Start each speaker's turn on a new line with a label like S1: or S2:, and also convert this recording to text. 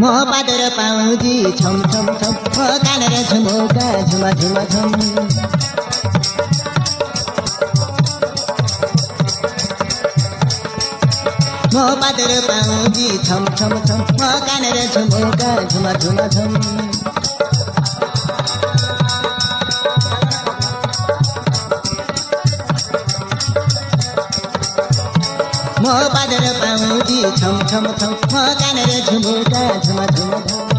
S1: म पादर पाउँजी छम छम छम म कानेर झुमुका झुमा झुमा झम म पादर पाउँजी छम छम छम म कानेर झुमुका झुमा झुमा झम म पादर पाउँजी छम छम छम म कानेर झुमुका झुमा झुमा झम